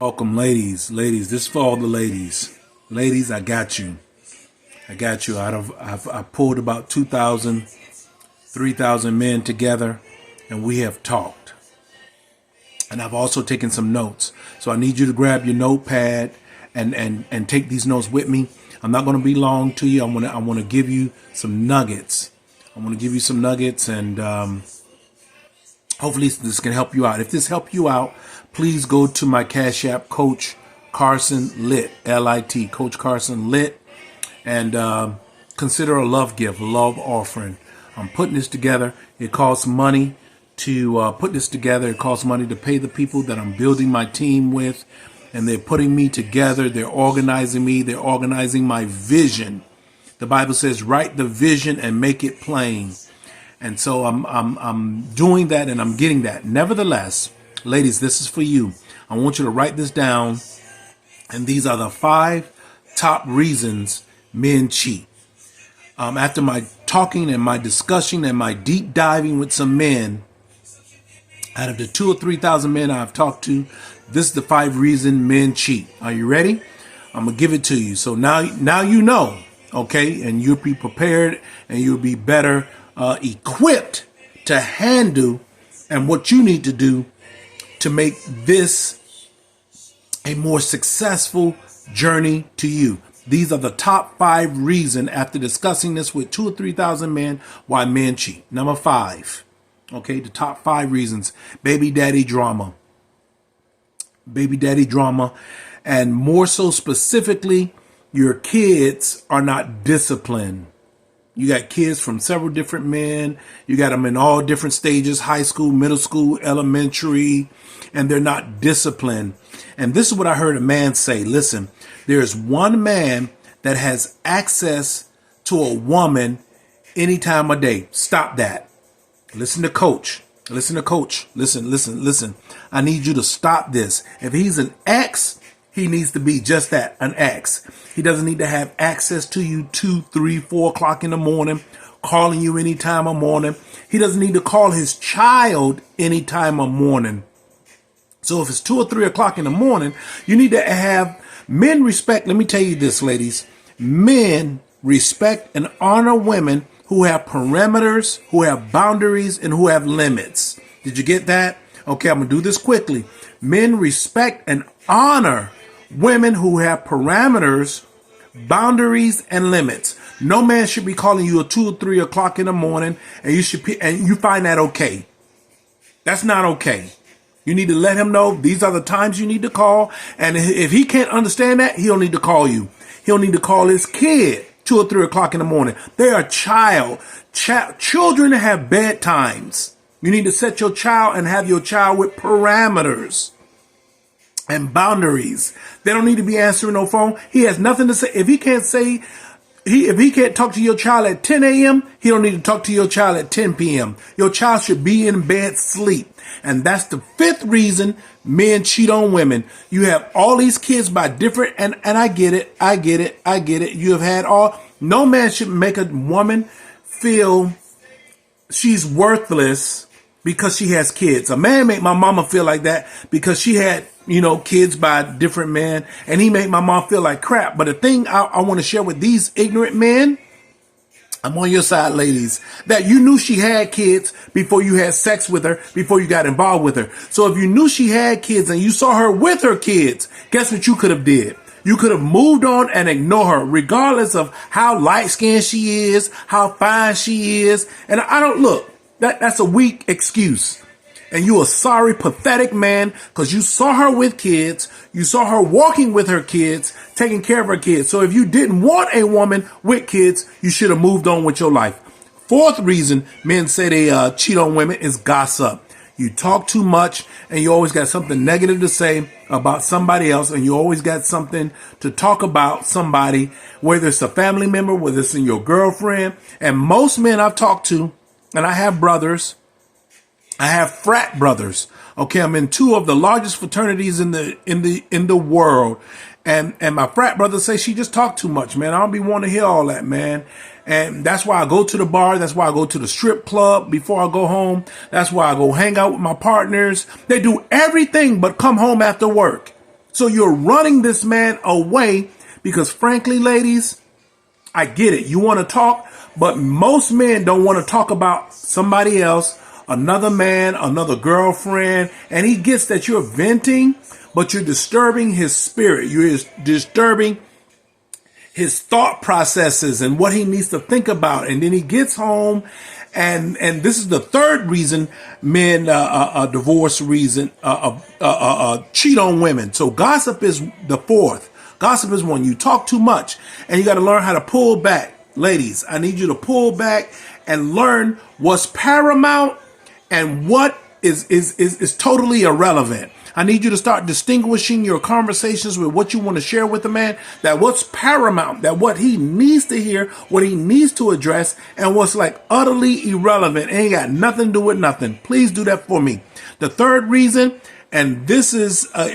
Welcome, ladies. Ladies, this is for all the ladies. Ladies, I got you. I got you. I pulled about 2,000, 3,000 men together, and we have talked. And I've also taken some notes. So I need you to grab your notepad and take these notes with me. I'm not going to be long to you. I want to give you some nuggets. I want to give you some nuggets, and hopefully this can help you out. If this helped you out, please go to my Cash App, Coach Carson Lit, L-I-T, Coach Carson Lit, and consider a love gift, a love offering. I'm putting this together. It costs money to put this together. It costs money to pay the people that I'm building my team with, and they're putting me together. They're organizing me. They're organizing my vision. The Bible says, write the vision and make it plain. And so I'm doing that, and I'm getting that. Nevertheless, ladies, this is for you. I want you to write this down. And these are the 5 top reasons men cheat. After my talking and my discussion and my deep diving with some men, out of the 2,000 or 3,000 men I've talked to, this is the 5 reasons men cheat. Are you ready? I'm going to give it to you. So now you know, okay? And you'll be prepared, and you'll be better equipped to handle and what you need to do to make this a more successful journey to you. These are the top 5 reasons, after discussing this with 2,000 or 3,000 men, why men cheat. Number 5, okay, the top 5 reasons: baby daddy drama. Baby daddy drama, and more so specifically, your kids are not disciplined. You got kids from several different men. You got them in all different stages: high school, middle school, elementary, and they're not disciplined. And this is what I heard a man say. Listen, there's one man that has access to a woman any time of day. Stop that. Listen to coach. Listen to coach. Listen. I need you to stop this. If he's an ex, he needs to be just that, an ex. He doesn't need to have access to you 2, 3, 4 o'clock in the morning, calling you any time of morning. He doesn't need to call his child any time of morning. So if it's 2 or 3 o'clock in the morning, you need to have men respect. Let me tell you this, ladies. Men respect and honor women who have parameters, who have boundaries, and who have limits. Did you get that? Okay, I'm going to do this quickly. Men respect and honor women who have parameters, boundaries, and limits. No man should be calling you at 2 or 3 o'clock in the morning, and you find that okay. That's not okay. You need to let him know these are the times you need to call. And if he can't understand that, he'll need to call you. He'll need to call his kid 2 or 3 o'clock in the morning. They are children have bedtimes. You need to set your child and have your child with parameters and boundaries. They don't need to be answering no phone. He has nothing to say. If he can't talk to your child at 10 a.m., he don't need to talk to your child at 10 p.m. Your child should be in bed sleep. And that's the 5th reason men cheat on women. You have all these kids by different, and I get it. You have had no man should make a woman feel she's worthless because she has kids. A man made my mama feel like that because she had, kids by different men, and he made my mom feel like crap. But the thing I want to share with these ignorant men, I'm on your side, ladies, that you knew she had kids before you had sex with her, before you got involved with her. So if you knew she had kids and you saw her with her kids, guess what you could have did? You could have moved on and ignored her, regardless of how light-skinned she is, how fine she is. And I don't look, that's a weak excuse. And you a sorry, pathetic man because you saw her with kids. You saw her walking with her kids, taking care of her kids. So if you didn't want a woman with kids, you should have moved on with your life. 4th reason men say they cheat on women is gossip. You talk too much, and you always got something negative to say about somebody else, and you always got something to talk about somebody, whether it's a family member, whether it's in your girlfriend. And most men I've talked to, and I have brothers, I have frat brothers. Okay, I'm in 2 of the largest fraternities in the world. And my frat brothers say she just talk too much, man. I don't be wanting to hear all that, man. And that's why I go to the bar. That's why I go to the strip club before I go home. That's why I go hang out with my partners. They do everything but come home after work. So you're running this man away because, frankly, ladies, I get it. You want to talk, but most men don't want to talk about somebody else, another man, another girlfriend. And he gets that you're venting, but you're disturbing his spirit. You're disturbing his thought processes and what he needs to think about. And then he gets home. And this is the third reason men divorce reason cheat on women. So gossip is the fourth. Gossip is one. You talk too much, and you got to learn how to pull back. Ladies, I need you to pull back and learn what's paramount and what is totally irrelevant. I need you to start distinguishing your conversations with what you want to share with the man, that what's paramount, that what he needs to hear, what he needs to address, and what's like utterly irrelevant, ain't got nothing to do with nothing. Please do that for me. The third reason, and this is a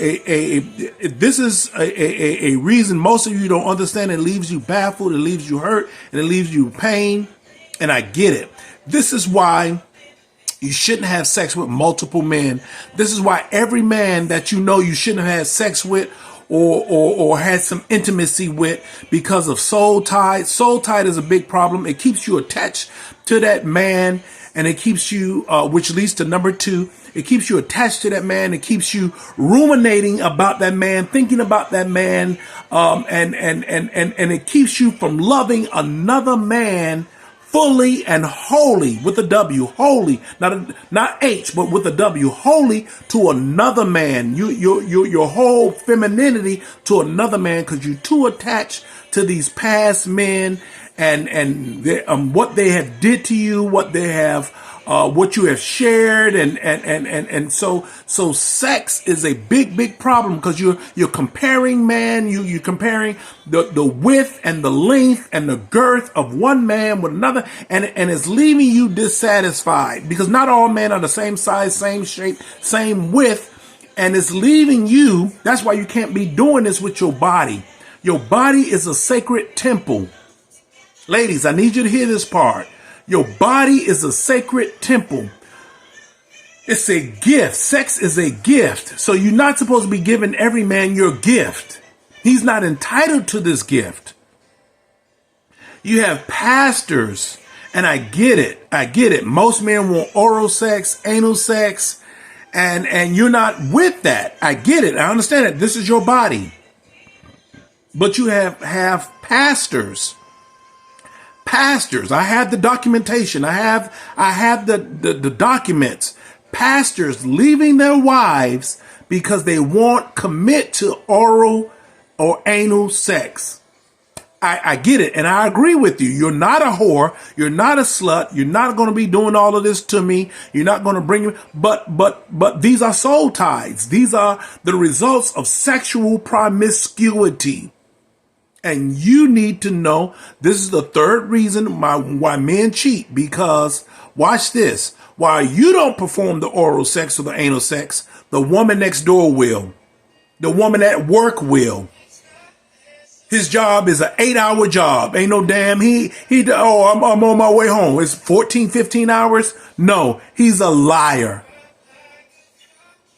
reason most of you don't understand. It leaves you baffled, it leaves you hurt, and it leaves you pain. And I get it. This is why you shouldn't have sex with multiple men. This is why every man that you know you shouldn't have had sex with or had some intimacy with, because of soul tie. Soul tie is a big problem. It keeps you attached to that man, and it keeps you, which leads to number two, it keeps you attached to that man. It keeps you ruminating about that man, thinking about that man, and it keeps you from loving another man fully and wholly, with a W, wholly, not H, but with a W, wholly to another man. Your whole femininity to another man, because you're too attached to these past men and what they have did to you, what they have, what you have shared, and so sex is a big problem, because you're comparing, man, you're comparing the width and the length and the girth of one man with another, and it's leaving you dissatisfied, because not all men are the same size, same shape, same width, and it's leaving you. That's why you can't be doing this with your body. Your body is a sacred temple. Ladies, I need you to hear this part. Your body is a sacred temple. It's a gift. Sex is a gift. So you're not supposed to be giving every man your gift. He's not entitled to this gift. You have pastors, and I get it. I get it. Most men want oral sex, anal sex, and you're not with that. I get it. I understand it. This is your body. But you have pastors. Pastors, I have the documentation. I have the documents. Pastors leaving their wives because they won't commit to oral or anal sex. I get it, and I agree with you. You're not a whore. You're not a slut. You're not going to be doing all of this to me. You're not going to bring me. But these are soul ties. These are the results of sexual promiscuity. And you need to know this is the third reason why men cheat, because watch this. While you don't perform the oral sex or the anal sex, the woman next door will. The woman at work will. His job is an 8-hour job. Ain't no damn I'm on my way home. It's 14, 15 hours. No, he's a liar.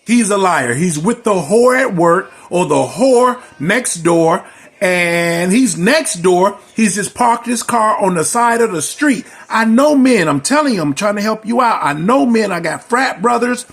He's a liar. He's with the whore at work or the whore next door. And he's next door. He's just parked his car on the side of the street. I know men. I'm telling you, I'm trying to help you out. I know men. I got frat brothers,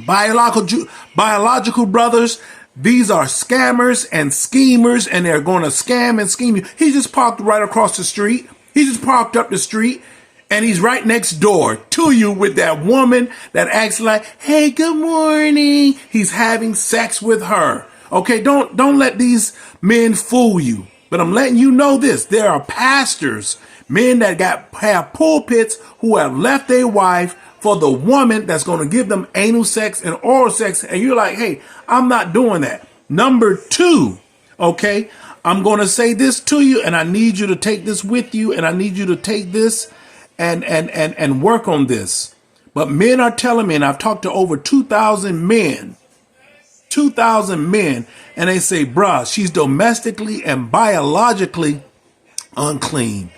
biological brothers. These are scammers and schemers, and they're going to scam and scheme you. He just parked right across the street. He just parked up the street, and he's right next door to you with that woman that acts like, hey, good morning. He's having sex with her. Okay, don't let these men fool you. But I'm letting you know this. There are pastors, men that have pulpits, who have left their wife for the woman that's going to give them anal sex and oral sex. And you're like, hey, I'm not doing that. Number two, okay, I'm going to say this to you, and I need you to take this with you, and I need you to take this and work on this. But men are telling me, and I've talked to over 2,000 men, and they say, bruh, she's domestically and biologically unclean.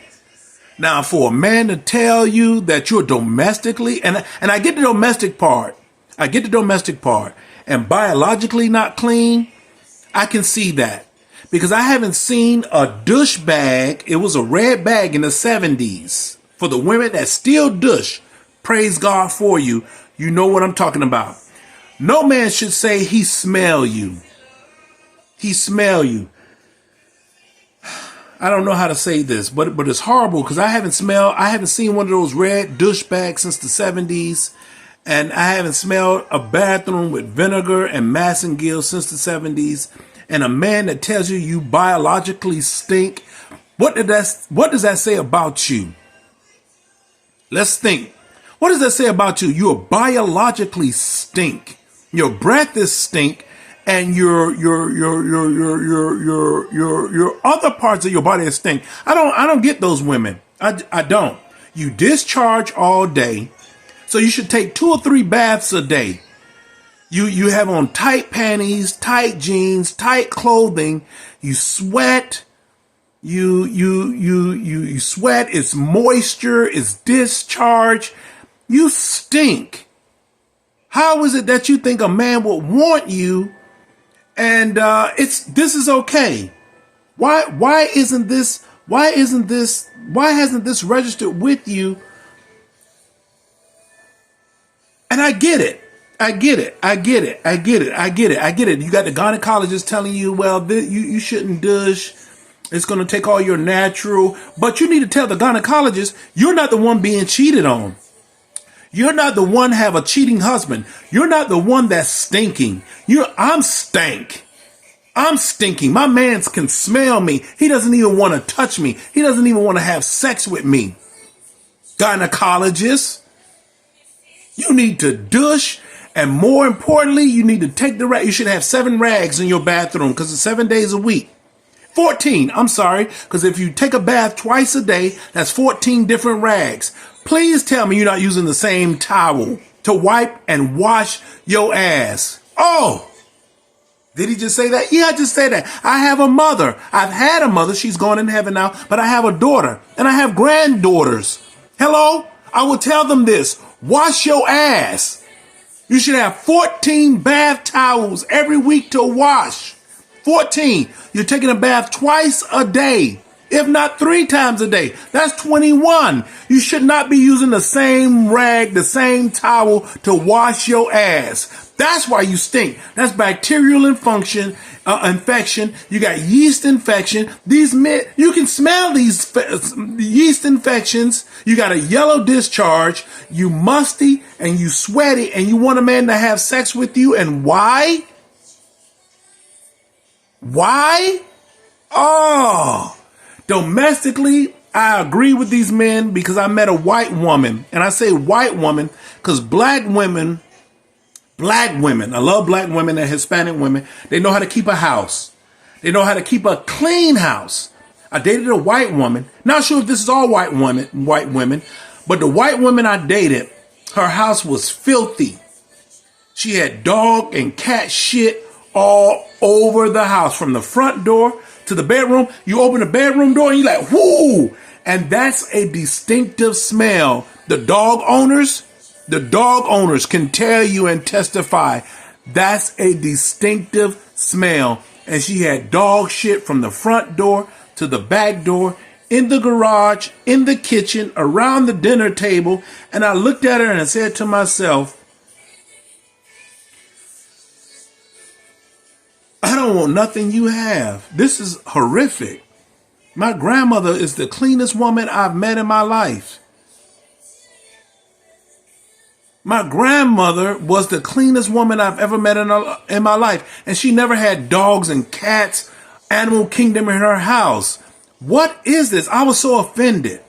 Now, for a man to tell you that you're domestically, and I get the domestic part, and biologically not clean, I can see that because I haven't seen a douche bag. It was a red bag in the 70s for the women that still douche. Praise God for you. You know what I'm talking about. No man should say he smell you. He smell you. I don't know how to say this, but it's horrible because I haven't seen one of those red douche bags since the 70s. And I haven't smelled a bathroom with vinegar and massengill since the 70s. And a man that tells you biologically stink. What does that say about you? Let's think. What does that say about you? You biologically stink. Your breath is stink, and your other parts of your body is stink. I don't get those women. I don't. You discharge all day, so you should take 2 or 3 baths a day. You have on tight panties, tight jeans, tight clothing. You sweat. You sweat. It's moisture. It's discharge. You stink. How is it that you think a man would want you? And this is okay. Why hasn't this registered with you? And I get it. You got the gynecologist telling you, well, you shouldn't douche. It's going to take all your natural. But you need to tell the gynecologist you're not the one being cheated on. You're not the one have a cheating husband. You're not the one that's stinking. I'm stank. I'm stinking. My man can smell me. He doesn't even want to touch me. He doesn't even want to have sex with me. Gynecologist, you need to douche. And more importantly, you need to take the rag. You should have 7 rags in your bathroom because it's 7 days a week. 14, I'm sorry, because if you take a bath twice a day, that's 14 different rags. Please tell me you're not using the same towel to wipe and wash your ass. Oh, did he just say that? Yeah, I just said that. I have a mother. I've had a mother. She's gone in heaven now, but I have a daughter and I have granddaughters. Hello? I will tell them this. Wash your ass. You should have 14 bath towels every week to wash. 14. You're taking a bath twice a day, if not 3 times a day. That's 21. You should not be using the same rag, the same towel to wash your ass. That's why you stink. That's bacterial infection. You got yeast infection. You can smell these yeast infections. You got a yellow discharge. You musty and you sweaty, and you want a man to have sex with you. And why? Why? Oh, domestically, I agree with these men because I met a white woman, and I say white woman because black women, I love black women and Hispanic women. They know how to keep a house. They know how to keep a clean house. I dated a white woman. Not sure if this is all white women, but the white woman I dated, her house was filthy. She had dog and cat shit all over the house, from the front door to the bedroom. You open the bedroom door and you're like, whoo! And that's a distinctive smell. The dog owners can tell you and testify. That's a distinctive smell. And she had dog shit from the front door to the back door, in the garage, in the kitchen, around the dinner table. And I looked at her and I said to myself, I don't want nothing you have. This is horrific. My grandmother is the cleanest woman I've met in my life. My grandmother was the cleanest woman I've ever met in my life. And she never had dogs and cats, animal kingdom in her house. What is this? I was so offended.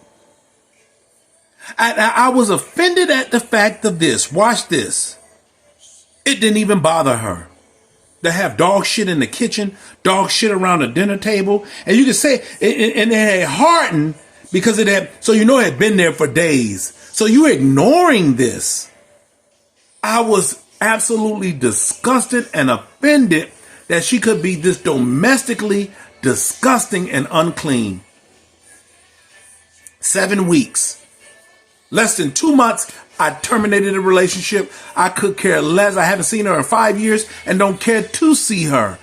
I was offended at the fact of this. Watch this. It didn't even bother her. They have dog shit in the kitchen, dog shit around the dinner table. And you can say, and it had hardened because it had, so you know it had been there for days. So you're ignoring this. I was absolutely disgusted and offended that she could be this domestically disgusting and unclean. 7 weeks. Less than 2 months, I terminated the relationship. I could care less. I haven't seen her in 5 years and don't care to see her.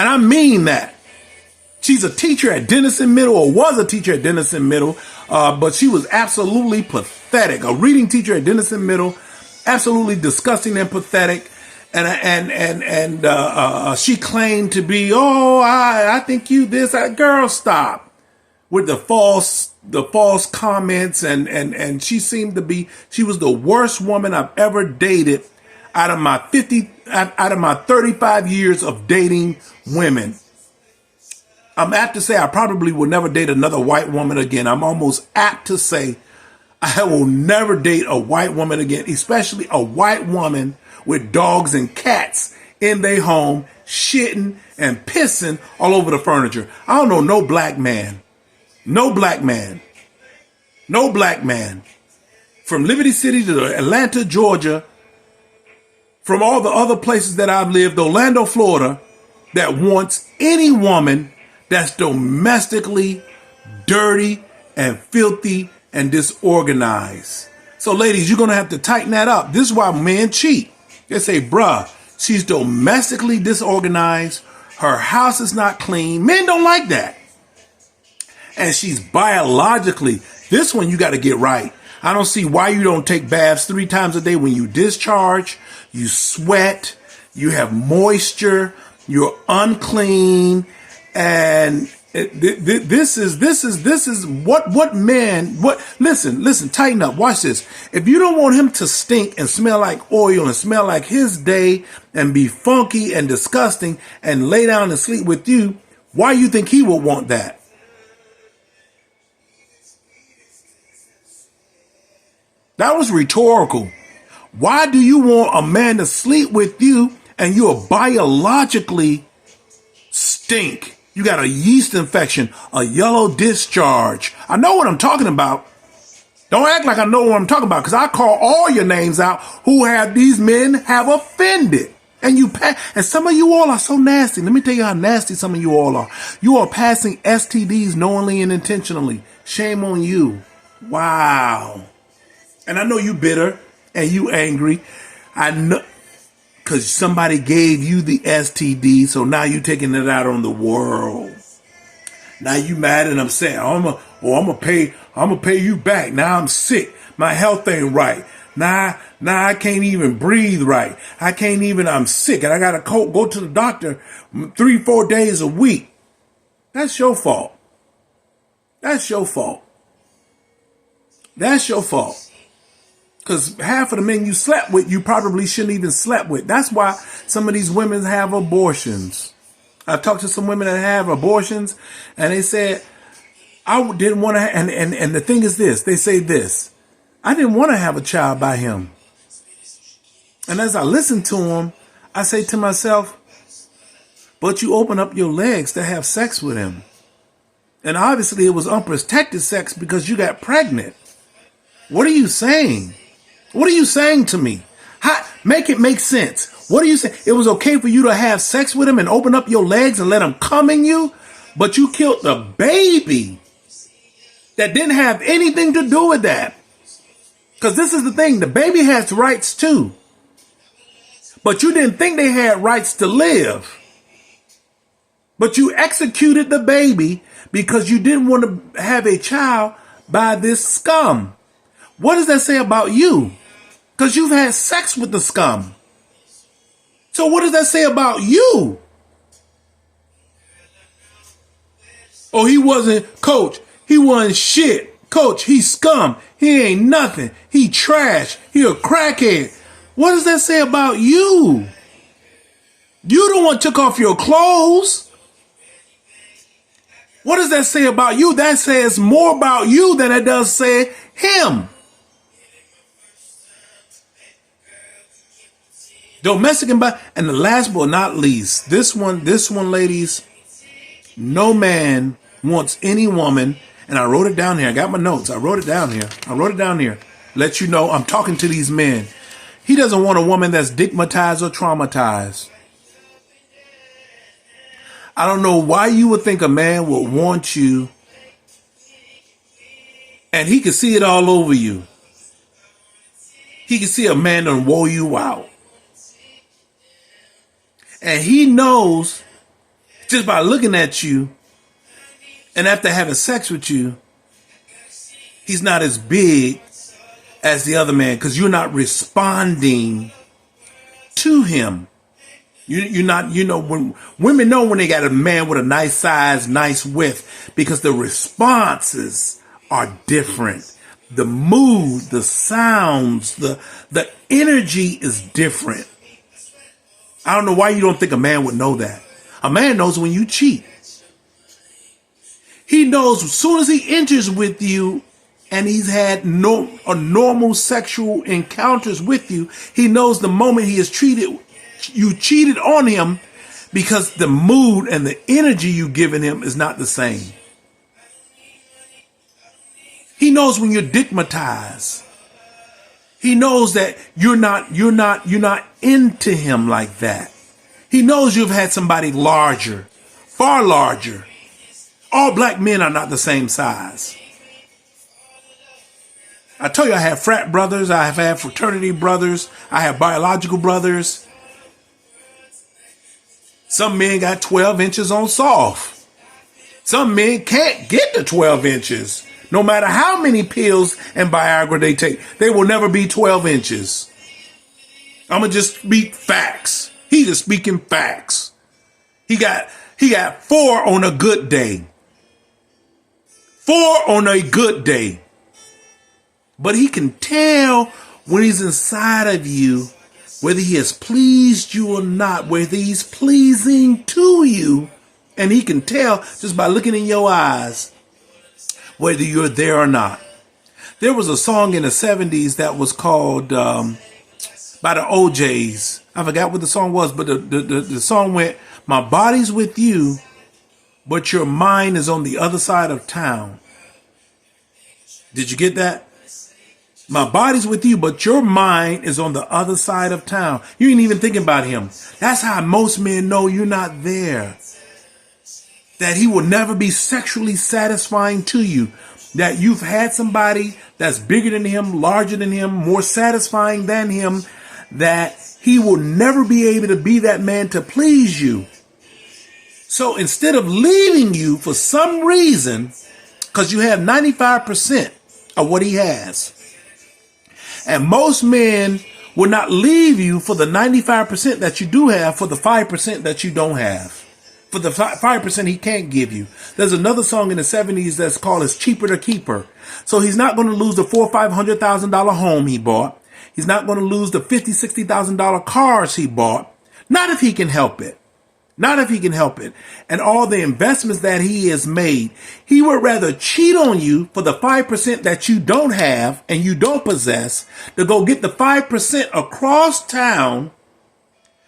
And I mean that. She's a teacher at Denison Middle, or was a teacher at Denison Middle, but she was absolutely pathetic. A reading teacher at Denison Middle, absolutely disgusting and pathetic. And she claimed to be, I think you this. Girl, stop with the false comments. And she seemed to be, she was the worst woman I've ever dated out of my 35 years of dating women. I'm apt to say I probably will never date another white woman again. I'm almost apt to say I will never date a white woman again, especially a white woman with dogs and cats in their home, shitting and pissing all over the furniture. I don't know no black man. No black man. No black man. From Liberty City to Atlanta, Georgia, from all the other places that I've lived, Orlando, Florida, that wants any woman that's domestically dirty and filthy and disorganized. So ladies, you're going to have to tighten that up. This is why men cheat. They say, bruh, she's domestically disorganized. Her house is not clean. Men don't like that. And she's biologically, this one you got to get right. I don't see why you don't take baths 3 times a day. When you discharge, you sweat, you have moisture, you're unclean. And this is what men, listen, tighten up. Watch this. If you don't want him to stink and smell like oil and smell like his day and be funky and disgusting and lay down and sleep with you, why you think he would want that? That was rhetorical. Why do you want a man to sleep with you and you're biologically stink? You got a yeast infection, a yellow discharge. I know what I'm talking about. Don't act like I know what I'm talking about, because I call all your names out who have these men have offended. And some of you all are so nasty. Let me tell you how nasty some of you all are. You are passing STDs knowingly and intentionally. Shame on you. Wow. And I know you bitter and you angry. I know. Because somebody gave you the STD, so now you taking it out on the world. Now you mad and upset. I'm gonna pay you back. Now I'm sick. My health ain't right. Now I can't even breathe right. I'm sick and I gotta go to the doctor 3-4 days a week. That's your fault. That's your fault. That's your fault. Because half of the men you slept with, you probably shouldn't even slept with. That's why some of these women have abortions. I talked to some women that have abortions, and they said, I didn't want to, and the thing is this, they say this, I didn't want to have a child by him. And as I listen to him, I say to myself, but you open up your legs to have sex with him. And obviously it was unprotected sex because you got pregnant. What are you saying? What are you saying to me? Make it make sense. What are you saying? It was okay for you to have sex with him and open up your legs and let him come in you, but you killed the baby that didn't have anything to do with that. Because this is the thing. The baby has rights too. But you didn't think they had rights to live. But you executed the baby because you didn't want to have a child by this scum. What does that say about you? Because you've had sex with the scum. So what does that say about you? Oh, he wasn't, coach, he wasn't shit. Coach, he scum. He ain't nothing. He trash. He a crackhead. What does that say about you? You the one took off your clothes. What does that say about you? That says more about you than it does say him. Domestic and the last but not least, this one, ladies, no man wants any woman, and I wrote it down here. I got my notes. I wrote it down here. Let you know I'm talking to these men. He doesn't want a woman that's dickmatized or traumatized. I don't know why you would think a man would want you, and he can see it all over you. He can see a man done wore you out. And he knows just by looking at you, and after having sex with you, he's not as big as the other man because you're not responding to him. You're not, when women know when they got a man with a nice size, nice width, because the responses are different. The mood, the sounds, the energy is different. I don't know why you don't think a man would know that. A man knows when you cheat. He knows as soon as he enters with you and he's had normal sexual encounters with you, he knows the moment you cheated on him, because the mood and the energy you giving him is not the same. He knows when you're dickmatized. He knows that you're not into him like that. He knows you've had somebody larger, far larger. All black men are not the same size. I tell you, I have frat brothers. I have had fraternity brothers. I have biological brothers. Some men got 12 inches on soft. Some men can't get to 12 inches. No matter how many pills and Viagra they take, they will never be 12 inches. I'm going to just speak facts. He's just speaking facts. He got 4 on a good day. 4 on a good day. But he can tell when he's inside of you whether he has pleased you or not, whether he's pleasing to you. And he can tell just by looking in your eyes whether you're there or not. There was a song in the 70s that was called by the OJs. I forgot what the song was, but the song went, "My body's with you, but your mind is on the other side of town." Did you get that? My body's with you, but your mind is on the other side of town. You ain't even thinking about him. That's how most men know you're not there. That he will never be sexually satisfying to you. That you've had somebody that's bigger than him, larger than him, more satisfying than him. That he will never be able to be that man to please you. So instead of leaving you for some reason, because you have 95% of what he has. And most men will not leave you for the 95% that you do have for the 5% that you don't have. For the 5% he can't give you. There's another song in the 70s that's called "It's Cheaper to Keep Her." So he's not going to lose the $400,000 or $500,000 home he bought. He's not going to lose the $50,000, $60,000 cars he bought. Not if he can help it. Not if he can help it. And all the investments that he has made. He would rather cheat on you for the 5% that you don't have and you don't possess to go get the 5% across town.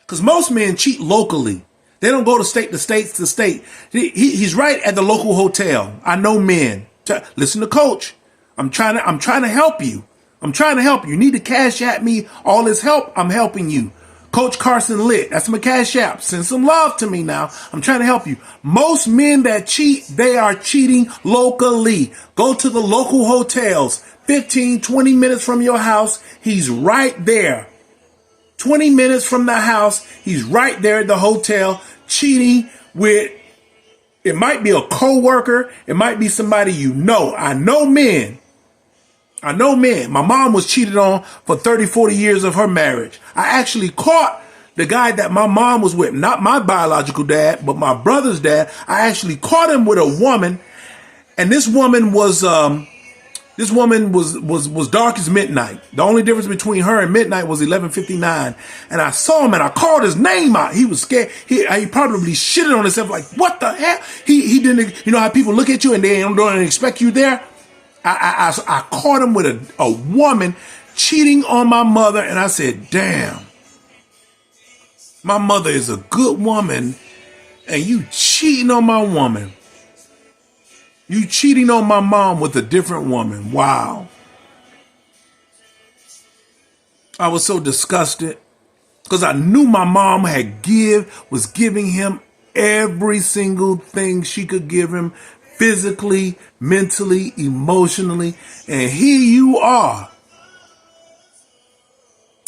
Because most men cheat locally. They don't go to state to state. He's right at the local hotel. I know men. Listen to Coach. I'm trying to help you. I'm trying to help you. You need to cash at me all this help. I'm helping you. Coach Carson Lit. That's my cash app. Send some love to me now. I'm trying to help you. Most men that cheat, they are cheating locally. Go to the local hotels. 15, 20 minutes from your house. He's right there. 20 minutes from the house. He's right there at the hotel cheating with, it might be a coworker. It might be somebody you know. I know men. My mom was cheated on for 30, 40 years of her marriage. I actually caught the guy that my mom was with, not my biological dad, but my brother's dad. I actually caught him with a woman, and this woman was dark as midnight. The only difference between her and midnight was 11:59. And I saw him and I called his name out. He was scared. He probably shitted on himself like, what the hell? He didn't, you know how people look at you and they don't expect you there? I caught him with a woman cheating on my mother, and I said, damn, my mother is a good woman, and you cheating on my woman. You cheating on my mom with a different woman. Wow. I was so disgusted because I knew my mom was giving him every single thing she could give him. Physically, mentally, emotionally, and here you are.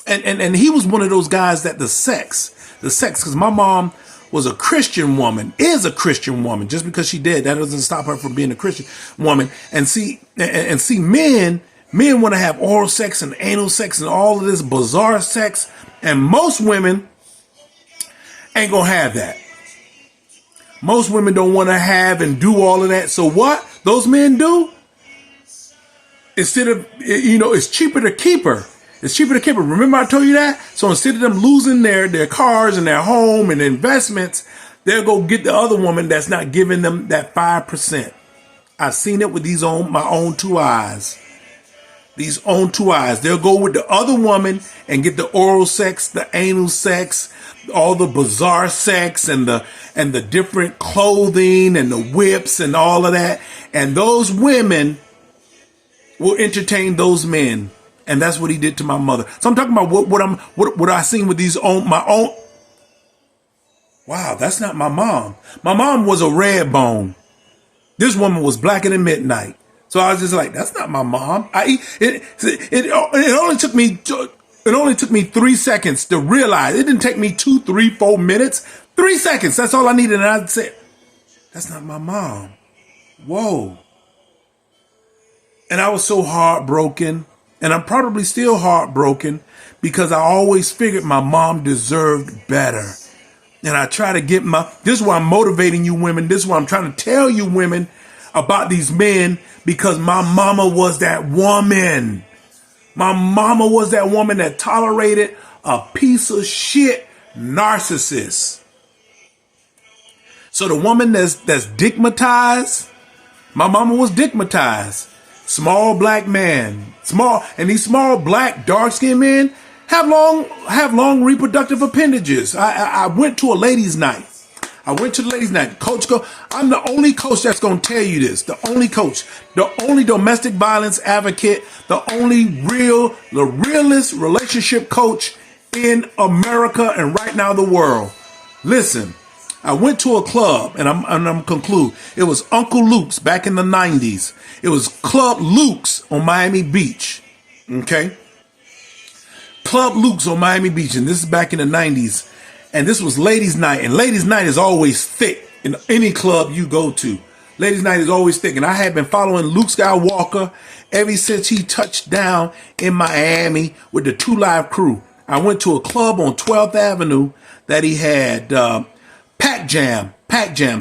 And he was one of those guys that the sex, because my mom was a Christian woman, is a Christian woman. Just because she did, that doesn't stop her from being a Christian woman. And see, men want to have oral sex and anal sex and all of this bizarre sex. And most women ain't gonna have that. Most women don't want to have and do all of that. So what those men do, instead of, it's cheaper to keep her. It's cheaper to keep her. Remember I told you that? So instead of them losing their cars and their home and investments, they'll go get the other woman that's not giving them that 5%. I've seen it with my own two eyes. These own two eyes. They'll go with the other woman and get the oral sex, the anal sex, all the bizarre sex and the different clothing and the whips and all of that. And those women will entertain those men. And that's what he did to my mother. So I'm talking about what I seen with my own. Wow, that's not my mom. My mom was a red bone. This woman was blacker than midnight. So I was just like, that's not my mom. It only took me 3 seconds to realize. It didn't take me 2, 3, 4 minutes. 3 seconds. That's all I needed. And I said, that's not my mom. Whoa. And I was so heartbroken. And I'm probably still heartbroken because I always figured my mom deserved better. And I try to this is why I'm motivating you women. This is why I'm trying to tell you women about these men, because my mama was that woman. My mama was that woman that tolerated a piece of shit narcissist. So the woman that's dickmatized, my mama was dickmatized. Small black man, and these small black dark skinned men have long reproductive appendages. I went to a ladies' night. Coach I'm the only coach that's going to tell you this. The only coach, the only domestic violence advocate, the realest relationship coach in America and right now the world. Listen, I went to a club and I'm conclude. It was Uncle Luke's back in the 90s. It was Club Luke's on Miami Beach. Okay. Club Luke's on Miami Beach. And this is back in the 90s. And this was ladies' night. And ladies' night is always thick in any club you go to. Ladies' night is always thick. And I had been following Luke Skywalker ever since he touched down in Miami with the 2 Live crew. I went to a club on 12th Avenue that he had Pac Jam.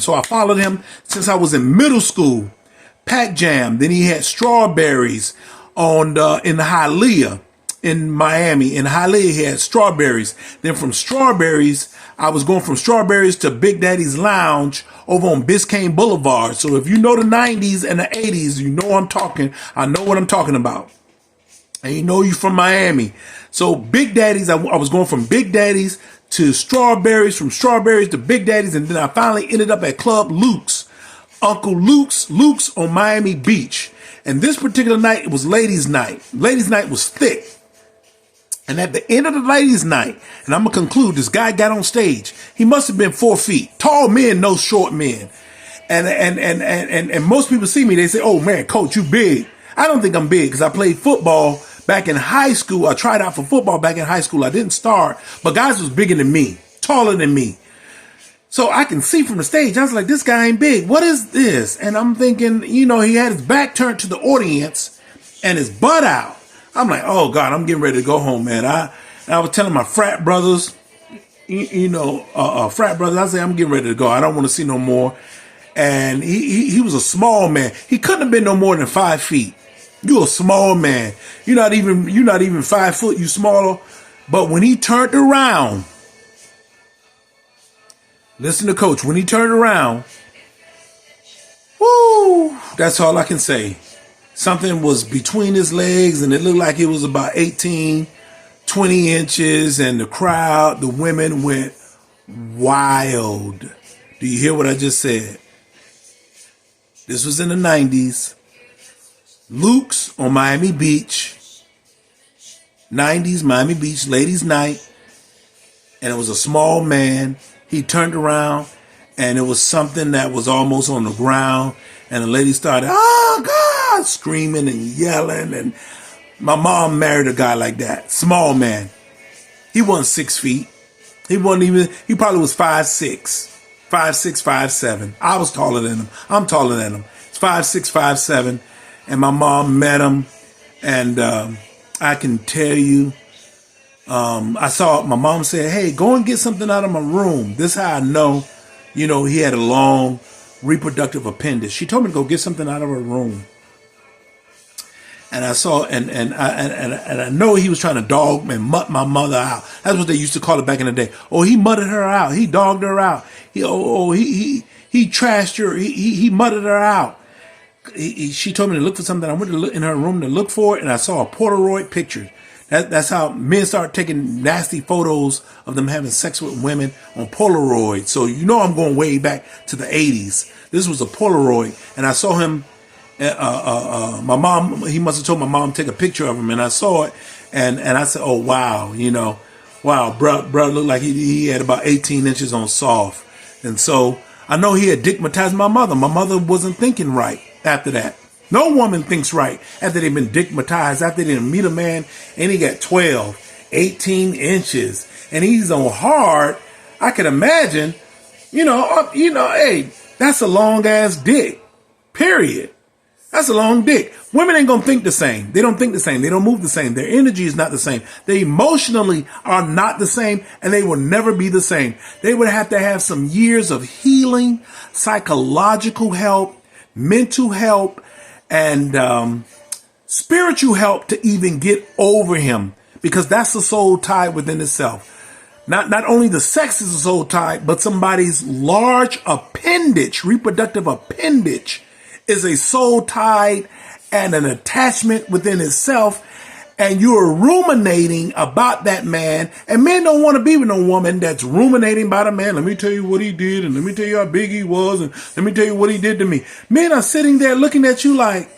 So I followed him since I was in middle school. Pac Jam. Then he had Strawberries in the Hialeah in Miami. In Hialeah, he had Strawberries. Then from Strawberries, I was going from Strawberries to Big Daddy's Lounge over on Biscayne Boulevard. So if you know the 90s and the 80s, you know I know what I'm talking about. And you know you from Miami. So Big Daddy's, I was going from Big Daddy's to Strawberries, from Strawberries to Big Daddy's, and then I finally ended up at Club Luke's. Uncle Luke's on Miami Beach. And this particular night, it was ladies' night. Ladies' night was thick. And at the end of the ladies' night, and I'm going to conclude, this guy got on stage. He must have been 4 feet. Tall men, no short men. And most people see me, they say, oh man, coach, you big. I don't think I'm big because I played football back in high school. I tried out for football back in high school. I didn't start, but guys was bigger than me, taller than me. So I can see from the stage. I was like, this guy ain't big. What is this? And I'm thinking, he had his back turned to the audience and his butt out. I'm like, oh God, I'm getting ready to go home, man. I was telling my frat brothers, frat brothers, I said, I'm getting ready to go. I don't want to see no more. And he was a small man. He couldn't have been no more than 5 feet. You a small man. You're not even 5 foot. You smaller. But when he turned around, listen to Coach. When he turned around, woo, that's all I can say. Something was between his legs and it looked like it was about 18, 20 inches. And the crowd, the women went wild. Do you hear what I just said? This was in the 90s. Luke's on Miami Beach. 90s Miami Beach, ladies' night. And it was a small man. He turned around and it was something that was almost on the ground. And the lady started, oh God, screaming and yelling. And my mom married a guy like that. Small man. He wasn't 6 feet. He wasn't even, he probably was 5'6", 5'6", 5'7". I was taller than him. I'm taller than him. It's 5'6", 5'7". And my mom met him. And I can tell you, I saw my mom said, "Hey, go and get something out of my room." This is how I know, he had a long reproductive appendage. She told me to go get something out of her room. And I saw, and I know he was trying to dog and mutt my mother out. That's what they used to call it back in the day. Oh, he mutted her out. He dogged her out. He trashed her. He mutted her out. She told me to look for something. I went to look in her room to look for it, and I saw a Polaroid picture. That's how men start taking nasty photos of them having sex with women on Polaroid. So I'm going way back to the 80s. This was a Polaroid, and I saw him. My mom, he must have told my mom to take a picture of him, and I saw it, and I said, "Oh wow, wow, bro looked like he had about 18 inches on soft." And so I know he had dickmatized my mother. My mother wasn't thinking right after that. No woman thinks right after they've been dickmatized, after they didn't meet a man and he got 12, 18 inches, and he's on hard. I can imagine, hey, that's a long ass dick. Period. That's a long dick. Women ain't gonna think the same. They don't think the same. They don't move the same. Their energy is not the same. They emotionally are not the same, and they will never be the same. They would have to have some years of healing, psychological help, mental help, and spiritual help to even get over him, because that's the soul tie within itself. Not only the sex is a soul tie, but somebody's large appendage, reproductive appendage, is a soul tie and an attachment within itself, and you're ruminating about that man. And men don't want to be with no woman that's ruminating about a man. Let me tell you what he did, and let me tell you how big he was, and let me tell you what he did to me. Men are sitting there looking at you like,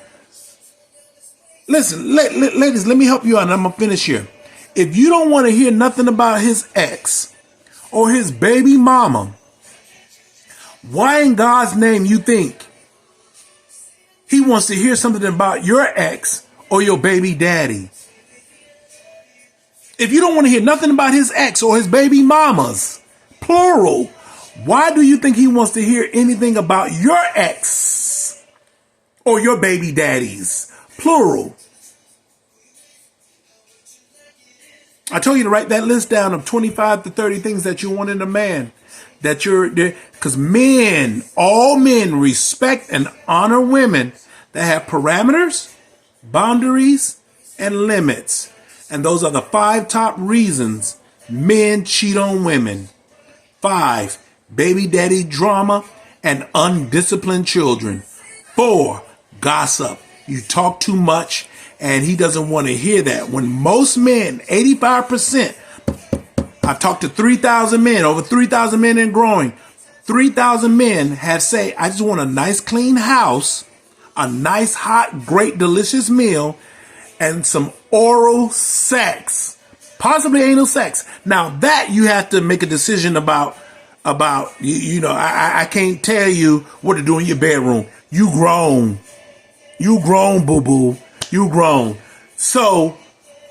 listen, ladies, let me help you out, and I'm going to finish here. If you don't want to hear nothing about his ex or his baby mama, why in God's name you think he wants to hear something about your ex or your baby daddy? If you don't want to hear nothing about his ex or his baby mamas, plural, why do you think he wants to hear anything about your ex or your baby daddies, plural? I told you to write that list down of 25 to 30 things that you want in a man. Because men, all men respect and honor women that have parameters, boundaries, and limits. And those are the 5 top reasons men cheat on women. 5, baby daddy drama and undisciplined children. 4, gossip. You talk too much and he doesn't want to hear that. When most men, 85%, I've talked to 3,000 men, over 3,000 men and growing. 3,000 men have said, I just want a nice clean house, a nice, hot, great, delicious meal, and some oral sex, possibly anal sex. Now that you have to make a decision about, I can't tell you what to do in your bedroom. You grown, boo-boo, you grown. So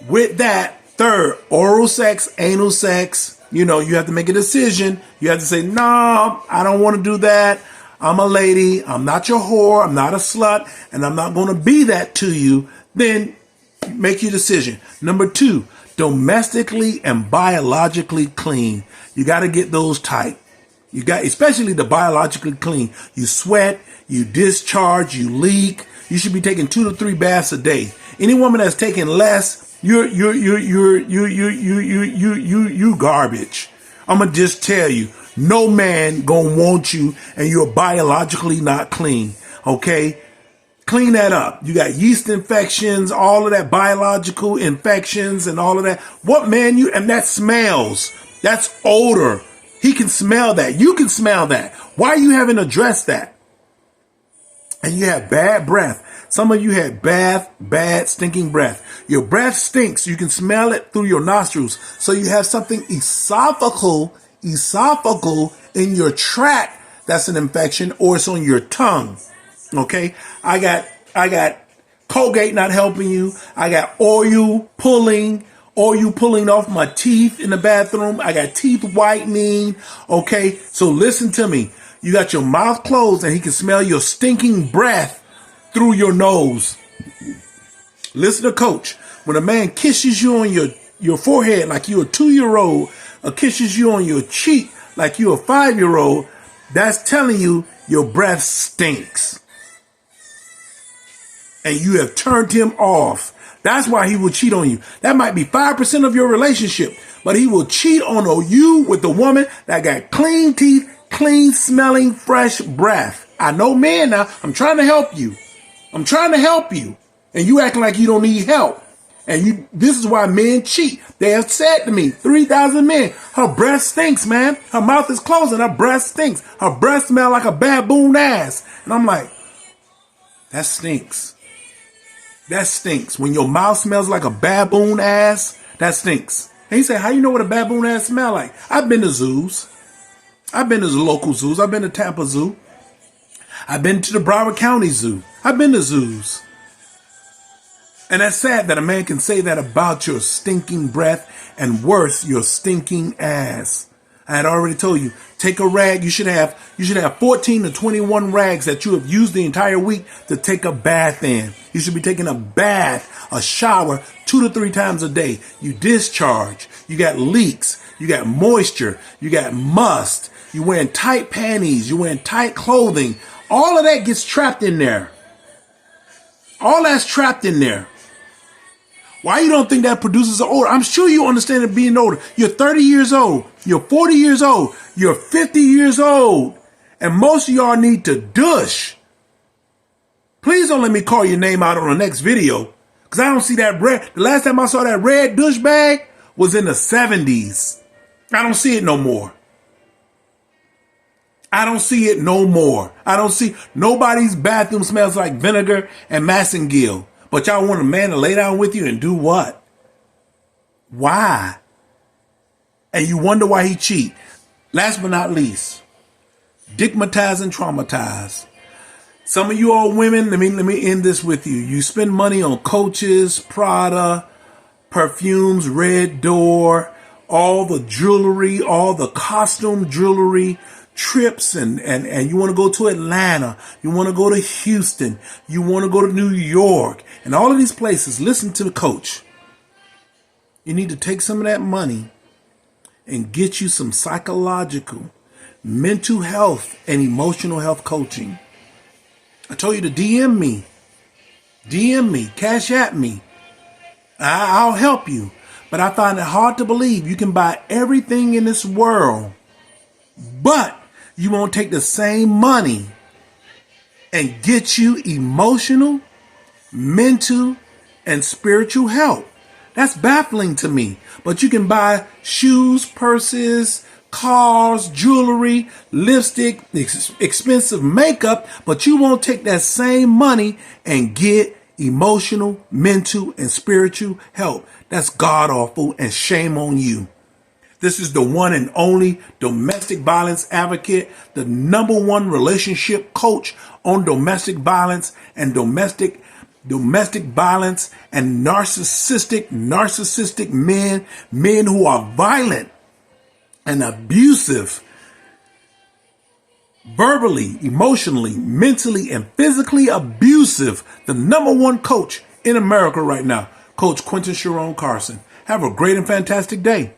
with that, third, oral sex, anal sex, you have to make a decision. You have to say, no, I don't want to do that. I'm a lady. I'm not your whore. I'm not a slut. And I'm not going to be that to you. Then make your decision. Number 2, domestically and biologically clean. You got to get those tight. You got, especially the biologically clean. You sweat, you discharge, you leak. You should be taking 2 to 3 baths a day. Any woman that's taking less, you garbage. I'm gonna just tell you, no man gonna want you, and you're biologically not clean. Okay, clean that up. You got yeast infections, all of that, biological infections, and all of that. What man and that smells? That's odor. He can smell that. You can smell that. Why you haven't addressed that? And you have bad breath. Some of you had bad stinking breath. Your breath stinks. You can smell it through your nostrils. So you have something esophageal in your tract that's an infection, or it's on your tongue. Okay? I got Colgate not helping you. I got oil pulling Or you pulling off my teeth in the bathroom. I got teeth whitening. Okay. So listen to me. You got your mouth closed and he can smell your stinking breath through your nose. Listen to Coach. When a man kisses you on your forehead like you're a 2-year-old, or kisses you on your cheek like you're a 5-year-old, that's telling you your breath stinks. And you have turned him off. That's why he will cheat on you. That might be 5% of your relationship, but he will cheat on you with the woman that got clean teeth, clean smelling, fresh breath. I know, man, now I'm trying to help you. I'm trying to help you. And you acting like you don't need help. And this is why men cheat. They have said to me, 3,000 men, her breath stinks, man. Her mouth is closed and her breath stinks. Her breath smells like a baboon ass. And I'm like, that stinks. That stinks. When your mouth smells like a baboon ass, that stinks. And he said, how you know what a baboon ass smell like? I've been to zoos. I've been to the local zoos. I've been to Tampa Zoo. I've been to the Broward County Zoo. I've been to zoos. And that's sad that a man can say that about your stinking breath and worse, your stinking ass. I had already told you, take a rag. You should have 14 to 21 rags that you have used the entire week to take a bath in. You should be taking a bath, a shower 2 to 3 times a day. You discharge. You got leaks. You got moisture. You got must. You wearing tight panties. You wearing tight clothing. All of that gets trapped in there. All that's trapped in there. Why you don't think that produces an odor? I'm sure you understand it being older. You're 30 years old. You're 40 years old. You're 50 years old. And most of y'all need to douche. Please don't let me call your name out on the next video. Because I don't see that red. The last time I saw that red douche bag was in the 70s. I don't see it no more. I don't see it no more. I don't see nobody's bathroom smells like vinegar and massengill. But y'all want a man to lay down with you and do what? Why? And you wonder why he cheat. Last but not least, dickmatized and traumatized. Some of you all women, let me end this with you. You spend money on Coaches, Prada, perfumes, Red Door, all the jewelry, all the costume jewelry, trips, and you want to go to Atlanta, you want to go to Houston, you want to go to New York, and all of these places. Listen to the Coach. You need to take some of that money and get you some psychological, mental health, and emotional health coaching. I told you to DM me, cash at me. I'll help you. But I find it hard to believe you can buy everything in this world, but you won't take the same money and get you emotional, mental, and spiritual help. That's baffling to me. But you can buy shoes, purses, cars, jewelry, lipstick, expensive makeup, but you won't take that same money and get emotional, mental, and spiritual help. That's god awful and shame on you. This is the one and only domestic violence advocate, the #1 relationship coach on domestic violence and domestic violence and narcissistic men who are violent and abusive, verbally, emotionally, mentally, and physically abusive. The #1 coach in America right now, Coach Quentin Sharon Carson. Have a great and fantastic day.